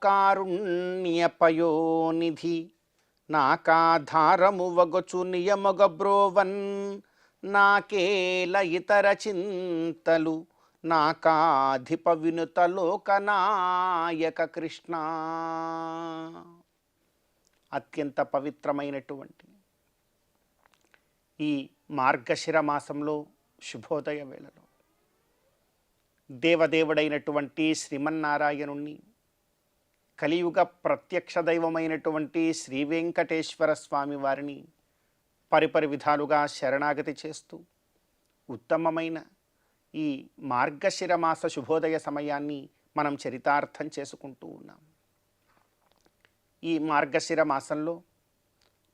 కారుణ్యపయోనిధి నాకాధారము వగచు నియమగ బ్రోవన్ నాకేల ఇతర చింతలు నాకాధిప వినుత లోకనాయక కృష్ణ. అత్యంత పవిత్రమైనటువంటి ఈ మార్గశిర మాసంలో శుభోదయ వేళలో దేవదేవుడైనటువంటి శ్రీమన్నారాయణుణ్ణి, కలియుగ ప్రత్యక్ష దైవమైనటువంటి శ్రీ వెంకటేశ్వర స్వామి వారిని పరిపరి విధాలుగా శరణాగతి చేస్తూ ఉత్తమమైన ఈ మార్గశిర మాస శుభోదయ సమయాన్ని మనం చరితార్థం చేసుకుంటూ ఉన్నాం. ఈ మార్గశిర మాసంలో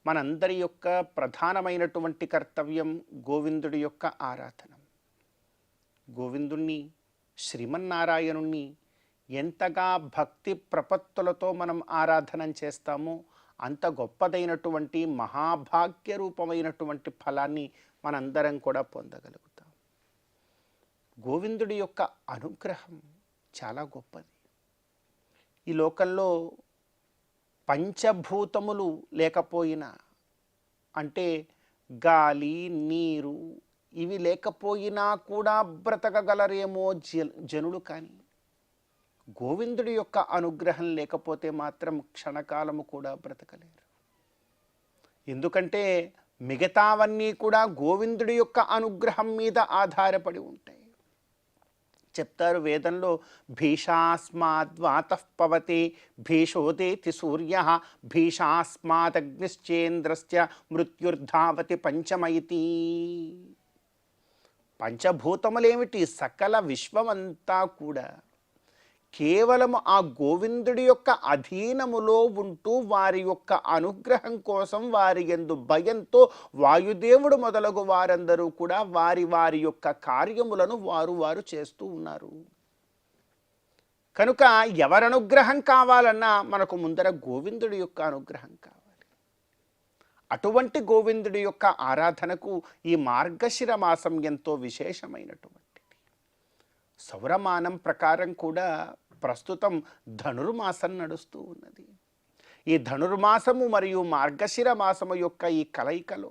మనందరి యొక్క ప్రధానమైనటువంటి కర్తవ్యం గోవిందుడి యొక్క ఆరాధన. గోవిందుణ్ణి, శ్రీమన్నారాయణుణ్ణి ఎంతగా భక్తి ప్రపత్తులతో మనం ఆరాధన చేస్తామో అంత గొప్పదైనటువంటి మహాభాగ్య రూపమైనటువంటి ఫలాన్ని మనందరం కూడా పొందగలుగుతాం. గోవిందుడి యొక్క అనుగ్రహం చాలా గొప్పది. ఈ లోకంలో పంచభూతములు లేకపోయినా, అంటే గాలి, నీరు ఇవి లేకపోయినా కూడా బ్రతకగలరేమో జనులు, కానీ గోవిందుడి యొక్క అనుగ్రహం లేకపోతే మాత్రం క్షణకాలము కూడా బ్రతకలేరు. ఎందుకంటే మిగతావన్నీ కూడా గోవిందుడి యొక్క అనుగ్రహం మీద ఆధారపడి ఉంటాయి. చెప్తారు వేదంలో, భీషాస్మాద్వాతః పవతే భీషోదేతి సూర్య భీషాస్మాదగ్నిశ్చేంద్రస్య మృత్యుర్ధావతి పంచమైతి. పంచభూతములేమిటి? సకల విశ్వమంతా కూడా కేవలము ఆ గోవిందుడి యొక్క అధీనములో ఉంటూ వారి యొక్క అనుగ్రహం కోసం వారి యందు భయంతో వాయుదేవుడు మొదలగు వారందరూ కూడా వారి వారి యొక్క కార్యములను వారు చేస్తూ ఉన్నారు. కనుక ఎవరి అనుగ్రహం కావాలన్నా మనకు ముందర గోవిందుడి యొక్క అనుగ్రహం కావాలి. అటువంటి గోవిందుడి యొక్క ఆరాధనకు ఈ మార్గశిర మాసం ఎంతో విశేషమైనటువంటిది. సౌరమానం ప్రకారం కూడా ప్రస్తుతం ధనుర్మాసం నడుస్తూ ఉన్నది. ఈ ధనుర్మాసము మరియు మార్గశిర మాసము యొక్క ఈ కలయికలో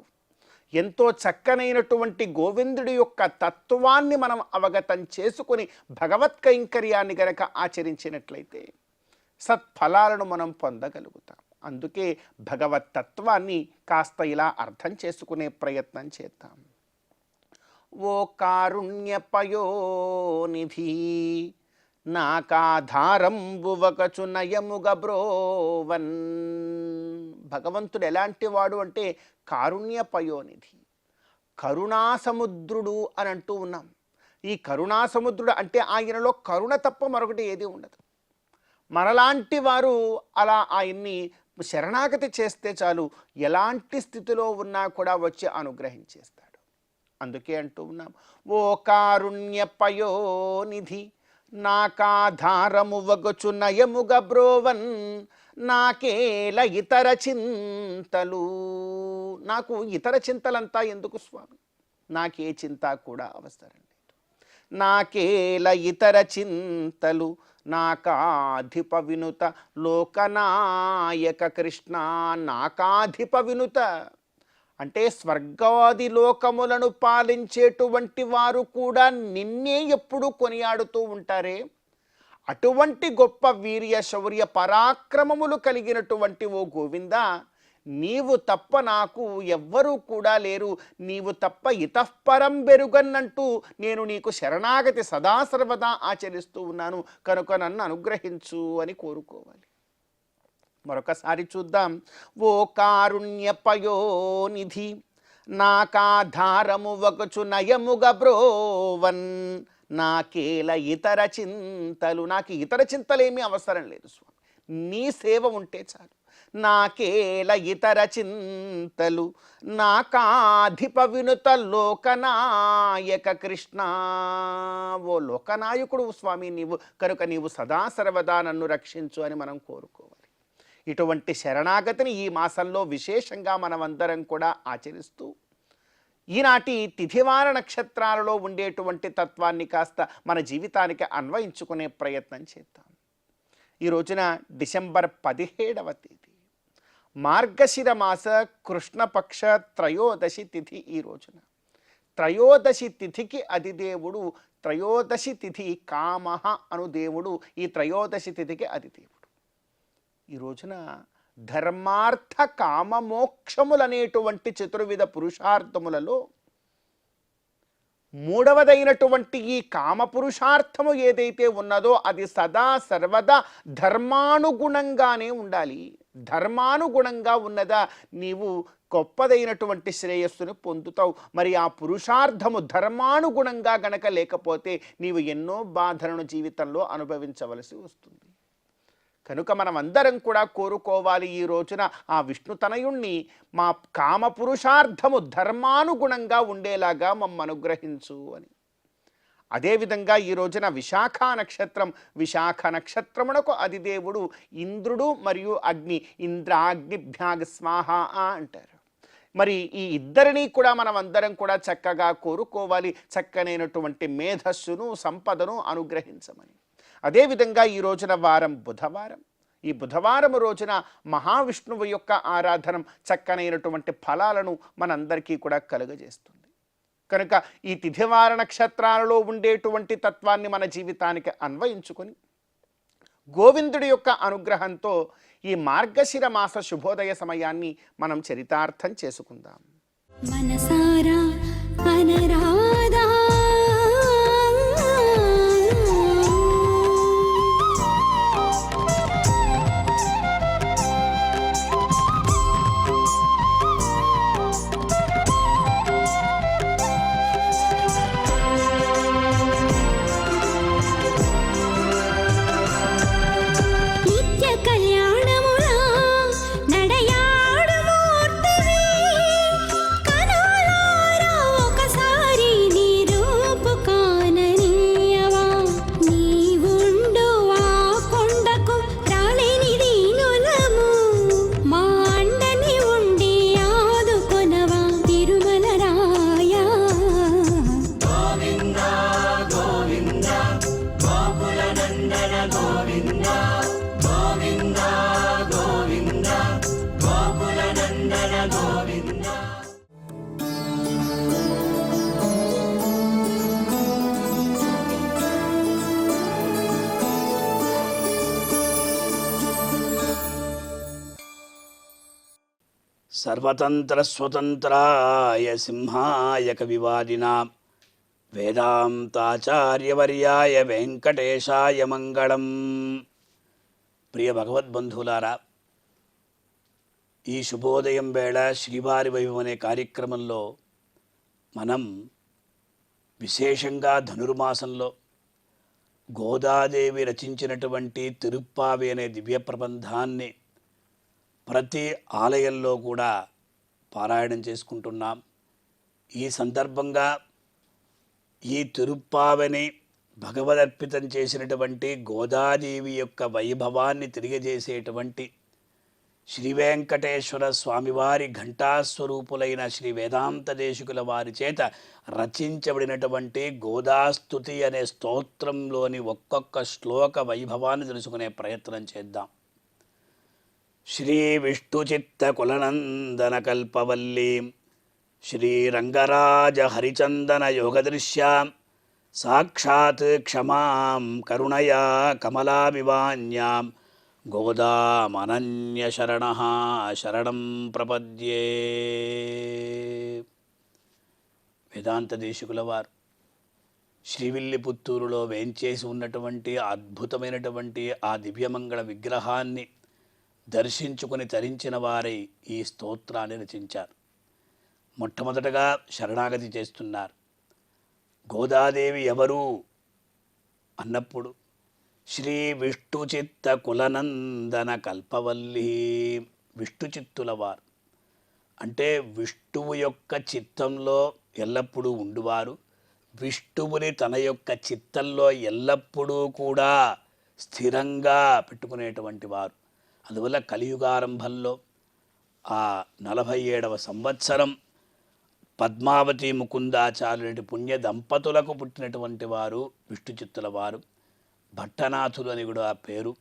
ఎంతో చక్కనైనటువంటి గోవిందుడి యొక్క తత్వాన్ని మనం అవగతం చేసుకుని భగవత్ కైంకర్యాన్ని గనక ఆచరించినట్లయితే సత్ఫలాలను మనం పొందగలుగుతాం. అందుకే భగవత్ తత్వాన్ని కాస్త ఇలా అర్థం చేసుకునే ప్రయత్నం చేద్దాం. ఓ కారుణ్యపయోనిధి నాకాధారంబువకచు నయముగ బ్రోవన్. భగవంతుడు ఎలాంటి వాడు అంటే కారుణ్యపయోనిధి, కరుణాసముద్రుడు అని అంటూ ఉన్నాం. ఈ కరుణాసముద్రుడు అంటే ఆయనలో కరుణ తప్ప మరొకటి ఏది ఉండదు. మనలాంటి వారు అలా ఆయన్ని శరణాగతి చేస్తే చాలు, ఎలాంటి స్థితిలో ఉన్నా కూడా వచ్చి అనుగ్రహించేస్తాడు. అందుకే అంటూ ఉన్నాం, ఓ కారుణ్యపయోనిధి నాకాధారము వగచు నయముగ బ్రోవన్ నాకేల ఇతర చింతలు. నాకు ఇతర చింతలంతా ఎందుకు స్వామి? నాకే చింత కూడా అవసరం లేదు. నాకేల ఇతర చింతలు నాకాధిప వినుత లోకనాయక కృష్ణ. నాకాధిప వినుత అంటే స్వర్గాది లోకములను పాలించేటువంటి వారు కూడా నిన్నే ఎప్పుడు కొనియాడుతూ ఉంటారే, అటువంటి గొప్ప వీర్య శౌర్య పరాక్రమములు కలిగినటువంటి ఓ గోవింద, నీవు తప్ప నాకు ఎవ్వరూ కూడా లేరు, నీవు తప్ప ఇతఃపరం బెరుగన్నంటూ నేను నీకు శరణాగతి సదాసర్వదా ఆచరిస్తూ ఉన్నాను, కనుక నన్ను అనుగ్రహించు అని కోరుకోవాలి. మరొకసారి చూద్దాం. ఓ కారుణ్యపయోనిధి నాకాధారము వగచు నయముగ బ్రోవన్, నాకేల ఇతర చింతలు, నాకు ఇతర చింతలేమీ అవసరం లేదు స్వామి, నీ సేవ ఉంటే చాలు. నాకేల ఇతర చింతలు నాకాధిప వినుత లోకనాయక కృష్ణ. ఓ లోకనాయకుడు స్వామి నీవు, కనుక నీవు సదా సర్వదా నన్ను రక్షించు అని మనం కోరుకోవాలి. ఇటువంటి శరణాగతిని ఈ మాసంలో విశేషంగా మనమందరం కూడా ఆచరిస్తూ ఈనాటి తిథివార నక్షత్రాలలో ఉండేటువంటి తత్వాన్ని కాస్త మన జీవితానికి అన్వయించుకునే ప్రయత్నం చేద్దాం. ఈ రోజున డిసెంబర్ 17వ తేదీ మార్గశిర మాస కృష్ణపక్ష త్రయోదశి తిథి. ఈ రోజున త్రయోదశి తిథికి అధిదేవుడు, త్రయోదశి తిథి కామః అను దేవుడు ఈ త్రయోదశి తిథికి అధిదేవుడు. ఈ రోజున ధర్మార్థ కామమోక్షములనేటువంటి చతుర్విధ పురుషార్థములలో మూడవదైనటువంటి ఈ కామపురుషార్థము ఏదైతే ఉన్నదో అది సదా సర్వదా ధర్మానుగుణంగానే ఉండాలి. ధర్మానుగుణంగా ఉన్నదా నీవు గొప్పదైనటువంటి శ్రేయస్సును పొందుతావు. మరి ఆ పురుషార్థము ధర్మానుగుణంగా గనక లేకపోతే నీవు ఎన్నో బాధలను జీవితంలో అనుభవించవలసి వస్తుంది. కనుక మనం అందరం కూడా కోరుకోవాలి ఈ రోజున ఆ విష్ణు తనయుణ్ణి మా కామ పురుషార్థము ధర్మానుగుణంగా ఉండేలాగా మమ్మల్ని అనుగ్రహించు అని. అదేవిధంగా ఈ రోజున విశాఖ నక్షత్రం, విశాఖ నక్షత్రమునకు అధిదేవుడు ఇంద్రుడు మరియు అగ్ని, ఇంద్రాగ్నిభ్యాగ స్వాహ అంటారు. మరి ఈ ఇద్దరినీ కూడా మనం అందరం కూడా చక్కగా కోరుకోవాలి, చక్కనైనటువంటి మేధస్సును సంపదను అనుగ్రహించమని. అదేవిధంగా ఈ రోజున వారం బుధవారం. ఈ బుధవారం రోజున మహావిష్ణువు యొక్క ఆరాధనం చక్కనైనటువంటి ఫలాలను మనందరికీ కూడా కలుగజేస్తుంది. కనుక ఈ తిథివార నక్షత్రాలలో ఉండేటువంటి తత్వాన్ని మన జీవితానికి అన్వయించుకొని గోవిందుడి యొక్క అనుగ్రహంతో ఈ మార్గశిర మాస శుభోదయ సమయాన్ని మనం చరితార్థం చేసుకుందాం. మనసారా అనరాధా సర్వతంత్ర స్వతంత్రాయ సింహాయ కవివాదినాం వేదాంతాచార్యవర్యాయ వెంకటేశాయ మంగళం. ప్రియ భగవద్బంధువులారా, ఈ శుభోదయం వేళ శ్రీవారి వైభవం అనే కార్యక్రమంలో మనం విశేషంగా ధనుర్మాసంలో గోదాదేవి రచించినటువంటి తిరుప్పావి అనే దివ్య ప్రబంధాన్ని ప్రతి ఆలయంలో కూడా పారాయణం చేసుకుంటున్నాం. ఈ సందర్భంగా ఈ తిరుప్పావని భగవదర్పితం చేసినటువంటి గోదాదేవి యొక్క వైభవాన్ని తెలియజేసేటువంటి శ్రీ వెంకటేశ్వర స్వామివారి ఘంటాస్వరూపులైన శ్రీ వేదాంత దేశికుల వారి చేత రచించబడినటువంటి గోదాస్తుతి అనే స్తోత్రంలోని ఒక్కొక్క శ్లోక వైభవాన్ని తెలుసుకునే ప్రయత్నం చేద్దాం. శ్రీ విష్ణు చిత్త కులనందన కల్పవల్లీం శ్రీరంగరాజ హరిచందన యోగదృశ్యాం సాక్షాత్ క్షమాం కరుణయా కమలామివాన్యాం గోదామనన్యశరణః శరణం ప్రపద్యే. వేదాంత దేశికుల వారు శ్రీవిల్లిపుత్తూరులో వేంచేసి ఉన్నటువంటి అద్భుతమైనటువంటి ఆ దివ్యమంగళ విగ్రహాన్ని దర్శించుకుని తరించిన వారై ఈ స్తోత్రాన్ని రచించారు. మొట్టమొదటగా శరణాగతి చేస్తున్నారు. గోదాదేవి ఎవరు అన్నప్పుడు శ్రీ విష్ణు చిత్త కులనందన కల్పవల్లి, విష్ణు చిత్తుల వారు అంటే విష్ణువు యొక్క చిత్తంలో ఎల్లప్పుడూ ఉండువారు, విష్ణువుని తన యొక్క చిత్తంలో ఎల్లప్పుడూ కూడా స్థిరంగా పెట్టుకునేటువంటి వారు. అందువల్ల కలియుగారంభంలో ఆ 47వ సంవత్సరం పద్మావతి ముకుందాచార్యుడి పుణ్య దంపతులకు పుట్టినటువంటి వారు విష్ణు చిత్తుల వారు. భట్టనాథులు అని కూడా ఆ పేరు.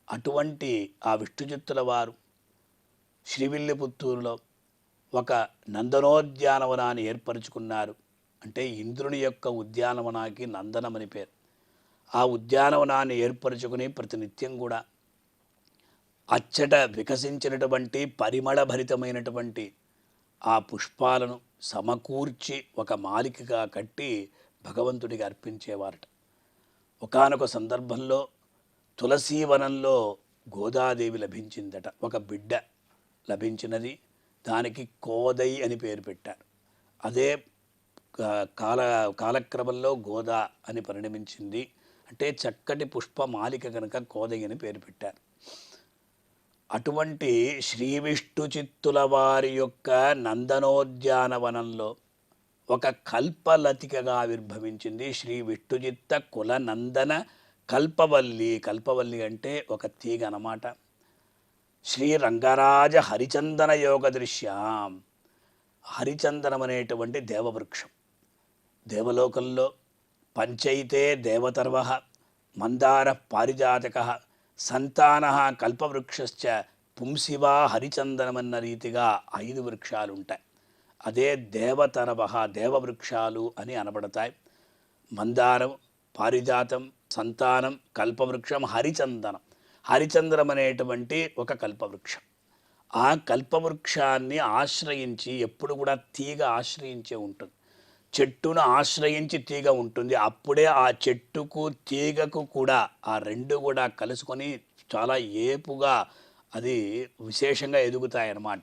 అటువంటి ఆ విష్ణు చిత్తుల వారు శ్రీవిల్లిపుత్తూరులో ఒక నందనోద్యానవనాన్ని ఏర్పరచుకున్నారు. అంటే ఇంద్రుని యొక్క ఉద్యానవనానికి నందనమని పేరు. ఆ ఉద్యానవనాన్ని ఏర్పరచుకుని ప్రతినిత్యం కూడా అచ్చట వికసించినటువంటి పరిమళభరితమైనటువంటి ఆ పుష్పాలను సమకూర్చి ఒక మాలికగా కట్టి భగవంతుడికి అర్పించేవారట. ఒకానొక సందర్భంలో తులసీవనంలో గోదాదేవి లభించిందట. ఒక బిడ్డ లభించినది, దానికి కోదై అని పేరు పెట్టారు. అదే కాలక్రమంలో గోదా అని పరిణమించింది. అంటే చక్కటి పుష్పమాలిక కనుక కోదై అని పేరు పెట్టారు. అటువంటి శ్రీ విష్ణు చిత్తుల వారి యొక్క నందనోద్యానవనంలో ఒక కల్పలతికగా ఆవిర్భవించింది శ్రీ విష్ణుచిత్త కుల నందన కల్పవల్లి. కల్పవల్లి అంటే ఒక తీగ అన్నమాట. శ్రీరంగరాజ హరిచందన యోగ దృశ్యాం, హరిచందనం అనేటువంటి దేవవృక్షం. దేవలోకంలో పంచైతే దేవతర్వ మందార పారిజాతక సంతాన కల్పవృక్షశ్చ పుంసివా హరిచందనమన్న రీతిగా 5 వృక్షాలు ఉంటాయి. అదే దేవతరవ, దేవవృక్షాలు అని అనబడతాయి. మందారం, పారిజాతం, సంతానం, కల్పవృక్షం, హరిచందనం. హరిచందనం అనేటువంటి ఒక కల్పవృక్షం. ఆ కల్పవృక్షాన్ని ఆశ్రయించి ఎప్పుడు కూడా తీగ ఆశ్రయించే ఉంటుంది. చెట్టును ఆశ్రయించి తీగ ఉంటుంది. అప్పుడే ఆ చెట్టుకు తీగకు కూడా ఆ రెండు కూడా కలుసుకొని చాలా ఏపుగా అది విశేషంగా ఎదుగుతాయి అన్నమాట.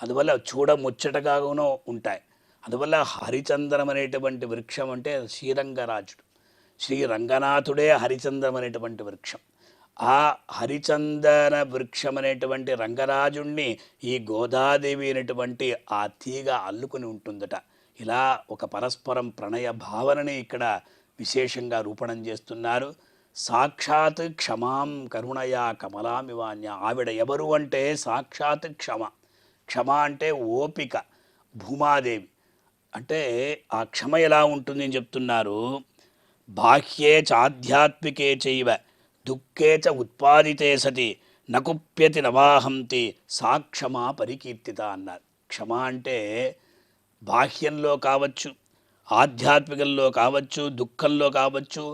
అందువల్ల చూడముచ్చటగానూ ఉంటాయి. అందువల్ల హరిచందనం అనేటువంటి వృక్షం అంటే శ్రీరంగరాజుడు, శ్రీరంగనాథుడే హరిచందనం అనేటువంటి వృక్షం. ఆ హరిచందన వృక్షం అనేటువంటి రంగరాజుణ్ణి ఈ గోదాదేవి అనేటువంటి ఆ తీగ అల్లుకుని ఉంటుందట. ఇలా ఒక పరస్పరం ప్రణయ భావనని ఇక్కడ విశేషంగా రూపణం చేస్తున్నారు. సాక్షాత్ క్షమాం కరుణయా కమలామివాన్య. ఆవిడ ఎవరు అంటే సాక్షాత్ క్షమ. క్షమ అంటే ఓపిక. భూమాదేవి అంటే ఆ క్షమ ఎలా ఉంటుంది అని చెప్తున్నారు. బాహ్యే చాధ్యాత్మికే చైవ దుఃఖే చ ఉత్పాదితే సతి నకుప్యతి నవాహంతి సాక్షమా పరికీర్తిత అన్నారు. క్షమ అంటే బాహ్యంలో కావచ్చు, ఆధ్యాత్మికంలో కావచ్చు, దుఃఖంలో కావచ్చు,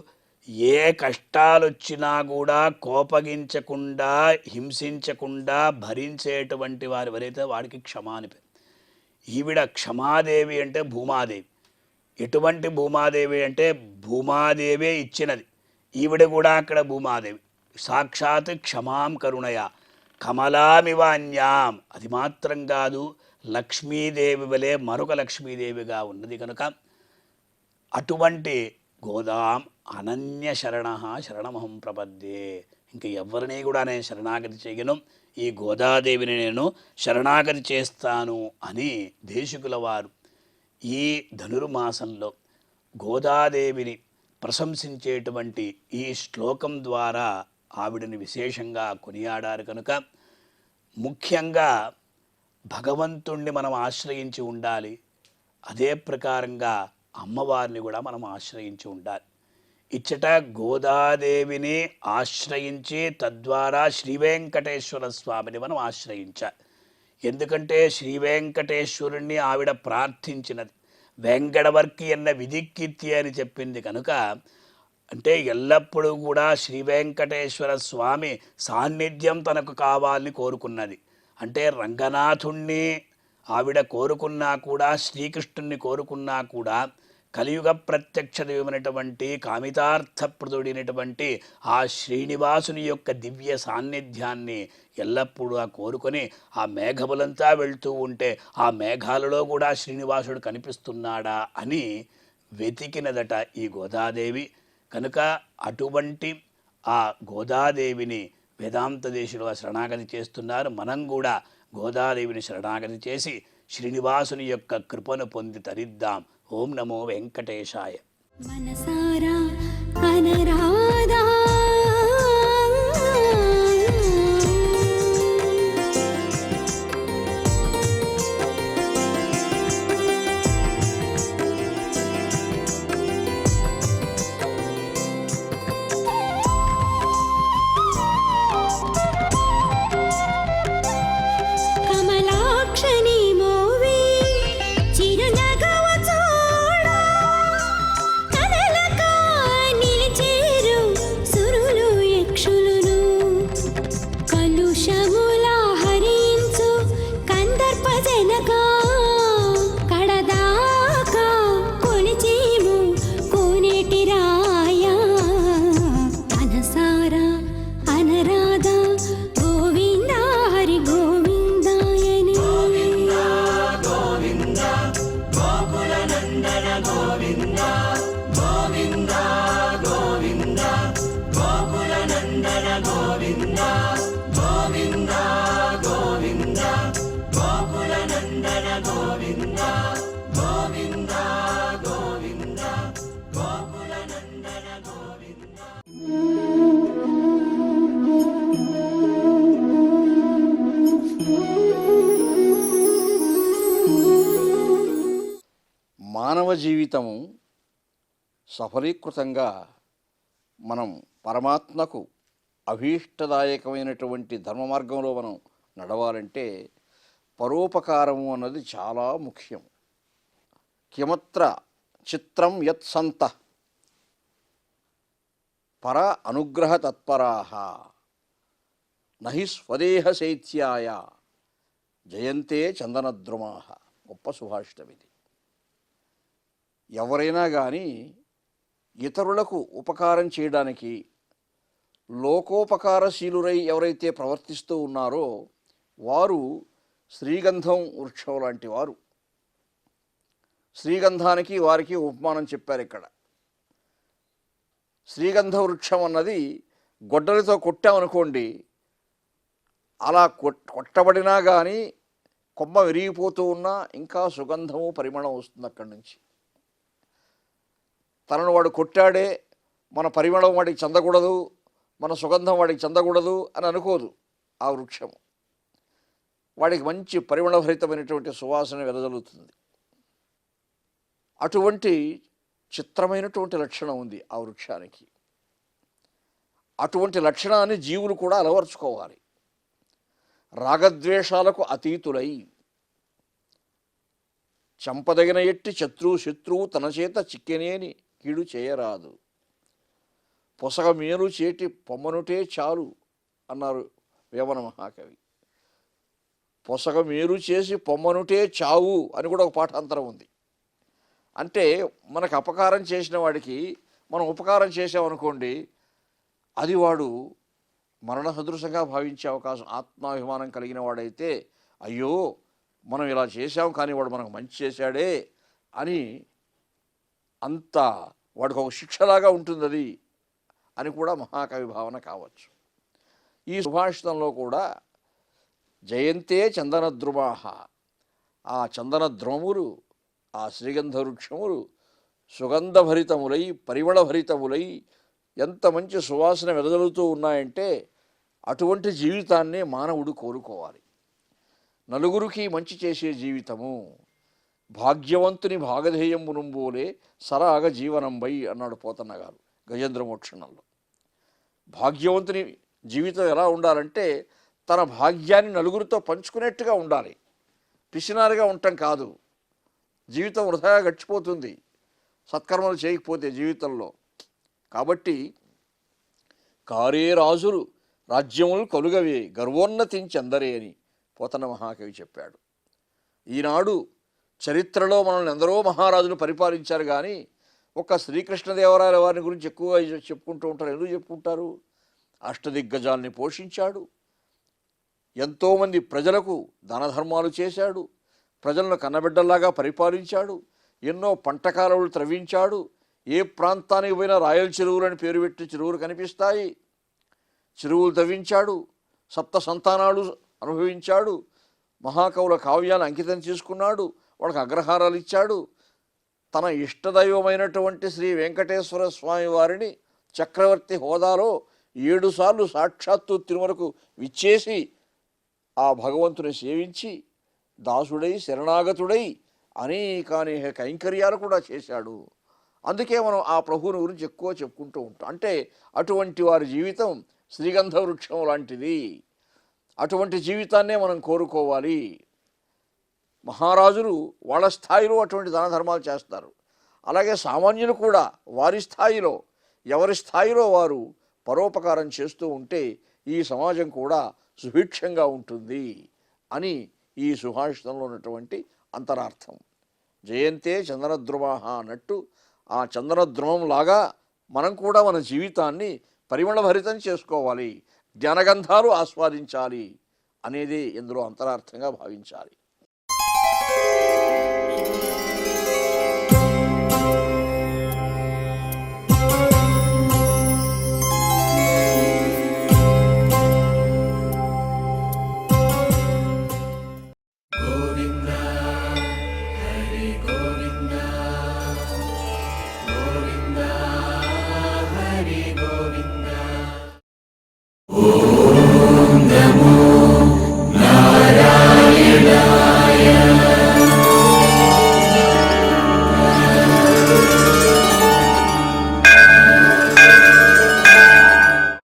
ఏ కష్టాలు వచ్చినా కూడా కోపగించకుండా, హింసించకుండా భరించేటువంటి వారు ఎవరైతే వాడికి క్షమ అని పేరు. ఈవిడ క్షమాదేవి అంటే భూమాదేవి. ఎటువంటి భూమాదేవి అంటే భూమాదేవే ఇచ్చినది. ఈవిడ కూడా అక్కడ భూమాదేవి. సాక్షాత్ క్షమాం కరుణయ కమలామివాన్యాం. అది మాత్రం కాదు, లక్ష్మీదేవి వలె మరొక లక్ష్మీదేవిగా ఉన్నది కనుక అటువంటి గోదాం అనన్య శరణ శరణమహం ప్రపద్యే. ఇంక ఎవరిని కూడా నేను శరణాగతి చేయను, ఈ గోదాదేవిని నేను శరణాగతి చేస్తాను అని దేశికుల వారు ఈ ధనుర్మాసంలో గోదాదేవిని ప్రశంసించేటువంటి ఈ శ్లోకం ద్వారా ఆవిడని విశేషంగా కొనియాడారు కనుక ముఖ్యంగా భగవంతుణ్ణి మనం ఆశ్రయించి ఉండాలి. అదే ప్రకారంగా అమ్మవారిని కూడా మనం ఆశ్రయించి ఉండాలి. ఇచ్చట గోదాదేవిని ఆశ్రయించి తద్వారా శ్రీ వెంకటేశ్వర స్వామిని మనం ఆశ్రయించాలి. ఎందుకంటే శ్రీ వెంకటేశ్వరుణ్ణి ఆవిడ ప్రార్థించినది. వెంకటవర్కి అన్న విధికీర్తి అని చెప్పింది కనుక, అంటే ఎల్లప్పుడూ కూడా శ్రీ వెంకటేశ్వర స్వామి సాన్నిధ్యం తనకు కావాలని కోరుకున్నది. అంటే రంగనాథుణ్ణి ఆవిడ కోరుకున్నా కూడా, శ్రీకృష్ణుణ్ణి కోరుకున్నా కూడా, కలియుగ ప్రత్యక్ష దైవమైనటువంటి కామితార్థప్రదుడైనటువంటి ఆ శ్రీనివాసుని యొక్క దివ్య సాన్నిధ్యాన్ని ఎల్లప్పుడూ కోరుకొని ఆ మేఘములంతా వెళ్తూ ఉంటే ఆ మేఘాలలో కూడా శ్రీనివాసుడు కనిపిస్తున్నాడా అని వెతికినదట ఈ గోదాదేవి. కనుక అటువంటి ఆ గోదాదేవిని వేదాంత దేశంలో శరణాగతి చేస్తున్నారు. మనం కూడా గోదాదేవిని శరణాగతి చేసి శ్రీనివాసుని యొక్క కృపను పొంది తరిద్దాం. ఓం నమో వెంకటేశాయ. మనసారా అనరాదా కమలాక్షని మోవి చిరునగవ చూడ కదలక నిలిచేరు సురులు యక్షులును కలుషముల హరించు కందర్ప జనక కడదాకా కొలిచేము కోనేటి రాయ మనసారా అనరాధా గోవింద హరి గోవిందాయని మానవ జీవితము సఫలీకృతంగా మనం పరమాత్మకు అభీష్టదాయకమైనటువంటి ధర్మ మార్గంలో మనం నడవాలంటే పరోపకారము అన్నది చాలా ముఖ్యం. కిమత్ర చిత్రం యత్ సంతః పర అనుగ్రహ తత్పరాః నహి స్వదేహ శైత్యాయ జయంతే చందనద్రుమాః. గొప్ప సుభాషితం ఇది. ఎవరైనా కానీ ఇతరులకు ఉపకారం చేయడానికి లోకోపకారశీలురై ఎవరైతే ప్రవర్తిస్తూ ఉన్నారో వారు శ్రీగంధం వృక్షం లాంటి వారు. శ్రీగంధానికి వారికి ఉపమానం చెప్పారు ఇక్కడ. శ్రీగంధ వృక్షం అన్నది గొడ్డలితో కొట్టామనుకోండి, అలా కొట్టబడినా కానీ కొమ్మ విరిగిపోతూ ఉన్నా ఇంకా సుగంధము పరిమళం వస్తుంది అక్కడి నుంచి. తనను వాడు కొట్టాడే, మన పరిమళం వాడికి చెందకూడదు, మన సుగంధం వాడికి చెందకూడదు అని అనుకోదు ఆ వృక్షము. వాడికి మంచి పరిమళభరితమైనటువంటి సువాసన వెదజల్లుతుంది. అటువంటి చిత్రమైనటువంటి లక్షణం ఉంది ఆ వృక్షానికి. అటువంటి లక్షణాన్ని జీవులు కూడా అలవర్చుకోవాలి. రాగద్వేషాలకు అతీతులై చంపదగిన ఎట్టి శత్రువు తన చేత చిక్కెనేని కీడు చేయరాదు, పొసగ మేలు చేటి పొమ్మనుటే చాలు అన్నారు వేమన మహాకవి. పొసగ మేలు చేసి పొమ్మనుటే చావు అని కూడా ఒక పాఠాంతరం ఉంది. అంటే మనకు అపకారం చేసిన వాడికి మనం ఉపకారం చేసామనుకోండి, అది వాడు మరణ సదృశంగా భావించే అవకాశం. ఆత్మాభిమానం కలిగిన వాడైతే అయ్యో మనం ఇలా చేశాం కానీ వాడు మనకు మంచి చేశాడే అని అంత వాడికి ఒక శిక్షలాగా ఉంటుంది అది అని కూడా మహాకవి భావన కావచ్చు. ఈ సుభాషితంలో కూడా జయంతే చందనద్రుమాః, ఆ చందనద్రుమములు, ఆ శ్రీగంధ వృక్షములు సుగంధభరితములై పరిమళభరితములై ఎంత మంచి సువాసన వెదజల్లుతూ ఉన్నాయంటే అటువంటి జీవితాన్నే మానవుడు కోరుకోవాలి. నలుగురికి మంచి చేసే జీవితము, భాగ్యవంతుని భాగధేయం నుంబోలే సరాగ జీవనంబై అన్నాడు పోతన్న గారు గజేంద్రమోక్షణంలో. భాగ్యవంతుని జీవితం ఎలా ఉండాలంటే తన భాగ్యాన్ని నలుగురితో పంచుకునేట్టుగా ఉండాలి. పిసినారుగా ఉండటం కాదు. జీవితం వృధాగా గడిచిపోతుంది సత్కర్మలు చేయకపోతే జీవితంలో. కాబట్టి కారే రాజులు రాజ్యములు కలుగవే గర్వోన్నతించెందరే అని పోతన్న మహాకవి చెప్పాడు. ఈనాడు చరిత్రలో మనల్ని ఎందరో మహారాజులు పరిపాలించారు, కానీ ఒక శ్రీకృష్ణదేవరాయల వారిని గురించి ఎక్కువగా చెప్పుకుంటూ ఉంటారు. ఎందుకు చెప్పుకుంటారు? అష్టదిగ్గజాల్ని పోషించాడు, ఎంతోమంది ప్రజలకు దానధర్మాలు చేశాడు, ప్రజలను కన్నబిడ్డల్లాగా పరిపాలించాడు, ఎన్నో పంటకాలువలు త్రవ్వించాడు. ఏ ప్రాంతానికి పోయినా రాయల చెరువులు అని పేరు పెట్టి చెరువులు కనిపిస్తాయి. చెరువులు తవ్వించాడు, సప్త సంతానాలు అనుభవించాడు, మహాకవుల కావ్యాన్ని అంకితం చేసుకున్నాడు, వాళ్ళకి అగ్రహారాలు ఇచ్చాడు. తన ఇష్టదైవమైనటువంటి శ్రీ వెంకటేశ్వర స్వామి వారిని చక్రవర్తి హోదాలో 7 సార్లు సాక్షాత్తు తిరుమలకు విచ్చేసి ఆ భగవంతుని సేవించి దాసుడై శరణాగతుడై అనేకానేక కైంకర్యాలు కూడా చేశాడు. అందుకే మనం ఆ ప్రభువుని గురించి ఎక్కువ చెప్పుకుంటూ ఉంటాం. అంటే అటువంటి వారి జీవితం శ్రీగంధ వృక్షం లాంటిది. అటువంటి జీవితాన్నే మనం కోరుకోవాలి. మహారాజులు వాళ్ళ స్థాయిలో అటువంటి దాన ధర్మాలు చేస్తారు. అలాగే సామాన్యులు కూడా వారి స్థాయిలో, ఎవరి స్థాయిలో వారు పరోపకారం చేస్తూ ఉంటే ఈ సమాజం కూడా సుభిక్షంగా ఉంటుంది అని ఈ సుభాషితంలో ఉన్నటువంటి అంతరార్థం. జయంతే చందనద్రుమాహ అన్నట్టు ఆ చందనద్రుమంలాగా మనం కూడా మన జీవితాన్ని పరిమళభరితం చేసుకోవాలి, జ్ఞానగంధాలు ఆస్వాదించాలి అనేది ఇందులో అంతరార్థంగా భావించాలి.